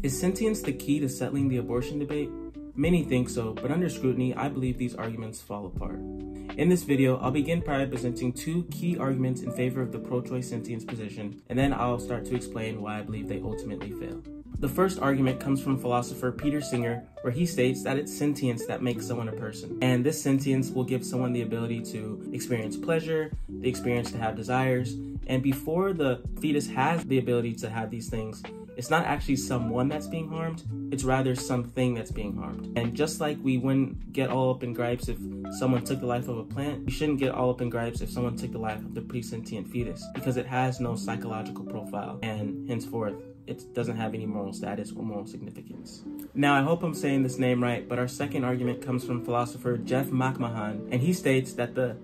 Is sentience the key to settling the abortion debate? Many think so, but under scrutiny, I believe these arguments fall apart. In this video, I'll begin by presenting two key arguments in favor of the pro-choice sentience position, and then I'll start to explain why I believe they ultimately fail. The first argument comes from philosopher Peter Singer, where he states that it's sentience that makes someone a person. And this sentience will give someone the ability to experience pleasure, the experience to have desires, and before the fetus has the ability to have these things, it's not actually someone that's being harmed, it's rather something that's being harmed. And just like we wouldn't get all up in gripes if someone took the life of a plant, we shouldn't get all up in gripes if someone took the life of the pre-sentient fetus, because it has no psychological profile, and henceforth, it doesn't have any moral status or moral significance. Now, I hope I'm saying this name right, but our second argument comes from philosopher Jeff McMahon, and he states that the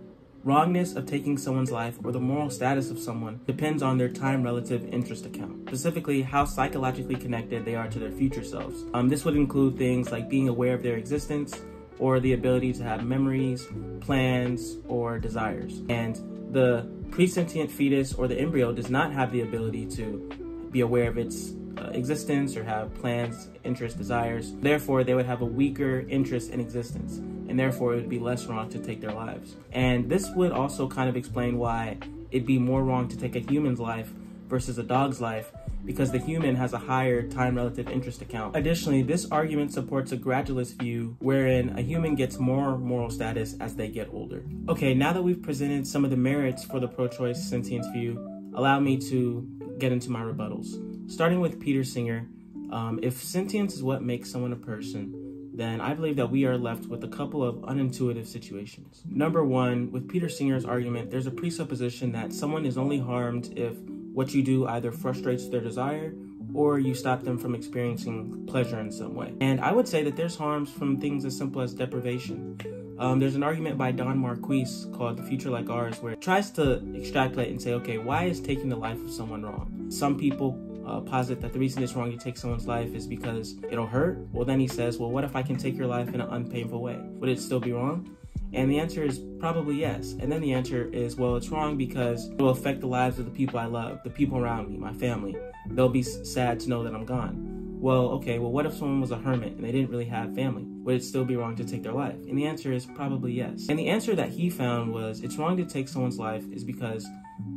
wrongness of taking someone's life or the moral status of someone depends on their time-relative interest account, specifically how psychologically connected they are to their future selves. This would include things like being aware of their existence or the ability to have memories, plans, or desires. And the pre-sentient fetus or the embryo does not have the ability to be aware of its existence or have plans, interests, desires. Therefore, they would have a weaker interest in existence, and therefore it would be less wrong to take their lives. And this would also kind of explain why it'd be more wrong to take a human's life versus a dog's life, because the human has a higher time-relative interest account. Additionally, this argument supports a gradualist view wherein a human gets more moral status as they get older. Okay, now that we've presented some of the merits for the pro-choice sentience view, allow me to get into my rebuttals. Starting with Peter Singer, if sentience is what makes someone a person, then I believe that we are left with a couple of unintuitive situations. Number one, with Peter Singer's argument, there's a presupposition that someone is only harmed if what you do either frustrates their desire or you stop them from experiencing pleasure in some way. And I would say that there's harms from things as simple as deprivation. There's an argument by Don Marquis called The Future Like Ours, where it tries to extrapolate and say, okay, why is taking the life of someone wrong? Some people posit that the reason it's wrong to take someone's life is because it'll hurt. Well, then he says, well, what if I can take your life in an unpainful way? Would it still be wrong? And the answer is probably yes. And then the answer is, well, it's wrong because it will affect the lives of the people I love, the people around me, my family. They'll be sad to know that I'm gone. Well, okay, well, what if someone was a hermit and they didn't really have family? Would it still be wrong to take their life? And the answer is probably yes. And the answer that he found was it's wrong to take someone's life is because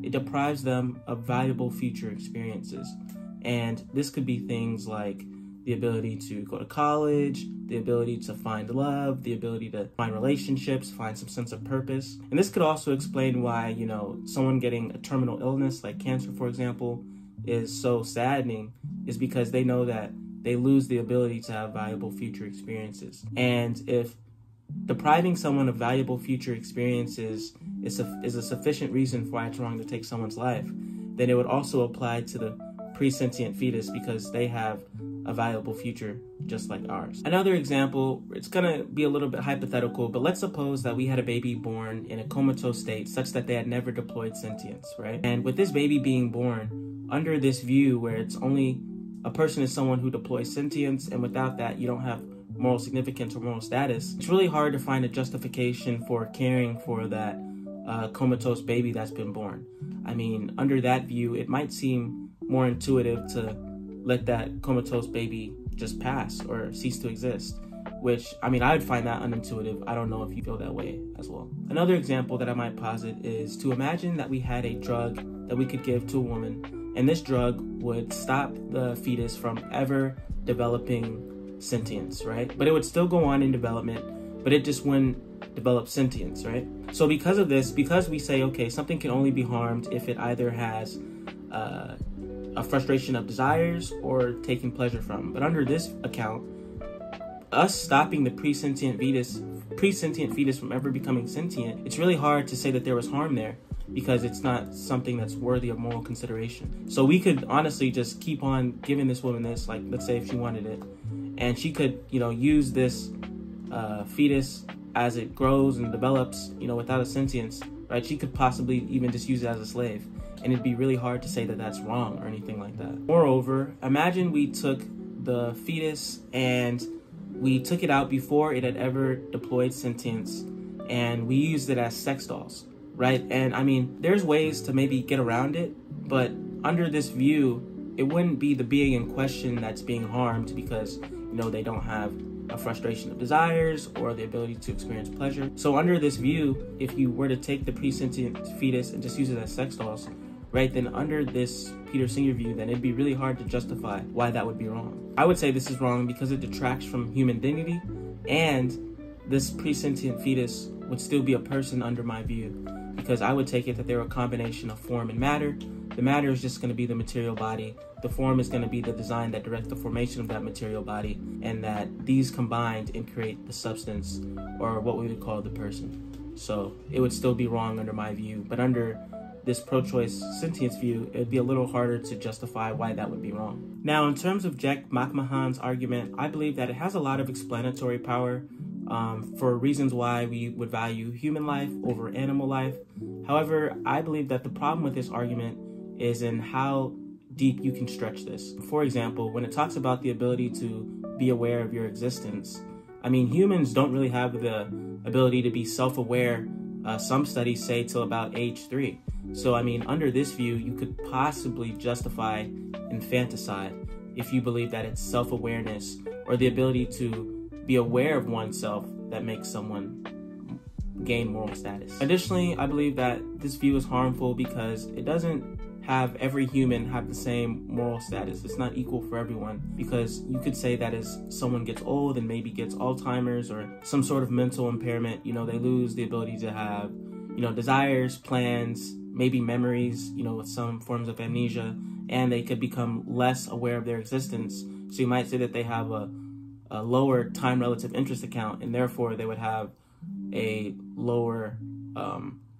it deprives them of valuable future experiences. And this could be things like the ability to go to college, the ability to find love, the ability to find relationships, find some sense of purpose. And this could also explain why, someone getting a terminal illness like cancer, for example, is so saddening, is because they know that they lose the ability to have valuable future experiences. And if depriving someone of valuable future experiences is a sufficient reason for why it's wrong to take someone's life, then it would also apply to the pre-sentient fetus because they have a valuable future just like ours. Another example, it's gonna be a little bit hypothetical, but let's suppose that we had a baby born in a comatose state such that they had never deployed sentience, right? And with this baby being born, under this view where it's only a person is someone who deploys sentience, and without that you don't have moral significance or moral status, it's really hard to find a justification for caring for that comatose baby that's been born. I mean, under that view, it might seem more intuitive to let that comatose baby just pass or cease to exist, which, I would find that unintuitive. I don't know if you feel that way as well. Another example that I might posit is to imagine that we had a drug that we could give to a woman, and this drug would stop the fetus from ever developing sentience, right? But it would still go on in development, but it just wouldn't develop sentience, right? So because of this, because we say, okay, something can only be harmed if it either has a frustration of desires or taking pleasure from. But under this account, us stopping the pre-sentient fetus from ever becoming sentient, it's really hard to say that there was harm there because it's not something that's worthy of moral consideration. So we could honestly just keep on giving this woman this, like, let's say if she wanted it, and she could, use this fetus as it grows and develops, without a sentience, right? She could possibly even just use it as a slave. And it'd be really hard to say that that's wrong or anything like that. Moreover, imagine we took the fetus and we took it out before it had ever deployed sentience and we used it as sex dolls, right? And there's ways to maybe get around it, but under this view, it wouldn't be the being in question that's being harmed because, you know, they don't have a frustration of desires or the ability to experience pleasure. So under this view, if you were to take the pre-sentient fetus and just use it as sex dolls, right, then under this Peter Singer view, then it'd be really hard to justify why that would be wrong. I would say this is wrong because it detracts from human dignity, and this pre-sentient fetus would still be a person under my view, because I would take it that they're a combination of form and matter. The matter is just going to be the material body. The form is going to be the design that directs the formation of that material body, and that these combined and create the substance, or what we would call the person. So it would still be wrong under my view, but under this pro-choice sentience view, it would be a little harder to justify why that would be wrong. Now, in terms of Jack McMahon's argument, I believe that it has a lot of explanatory power for reasons why we would value human life over animal life. However, I believe that the problem with this argument is in how deep you can stretch this. For example, when it talks about the ability to be aware of your existence, I mean, humans don't really have the ability to be self-aware. Some studies say till about age 3. So, I mean, under this view, you could possibly justify infanticide if you believe that it's self-awareness or the ability to be aware of oneself that makes someone gain moral status. Additionally, I believe that this view is harmful because it doesn't have every human have the same moral status. It's not equal for everyone, because you could say that as someone gets old and maybe gets Alzheimer's or some sort of mental impairment, you know, they lose the ability to have, you know, desires, plans, maybe memories, you know, with some forms of amnesia, and they could become less aware of their existence. So you might say that they have a lower time relative interest account, and therefore they would have a lower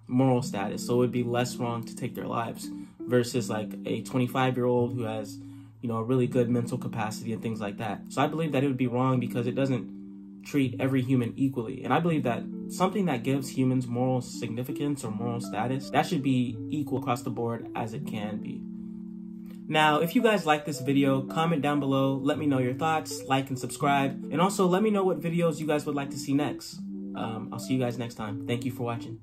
moral status. So it would be less wrong to take their lives versus like a 25-year-old who has, you know, a really good mental capacity and things like that. So I believe that it would be wrong because it doesn't treat every human equally. And I believe that something that gives humans moral significance or moral status, that should be equal across the board as it can be. Now, if you guys like this video, comment down below, let me know your thoughts, like and subscribe, and also let me know what videos you guys would like to see next. I'll see you guys next time. Thank you for watching.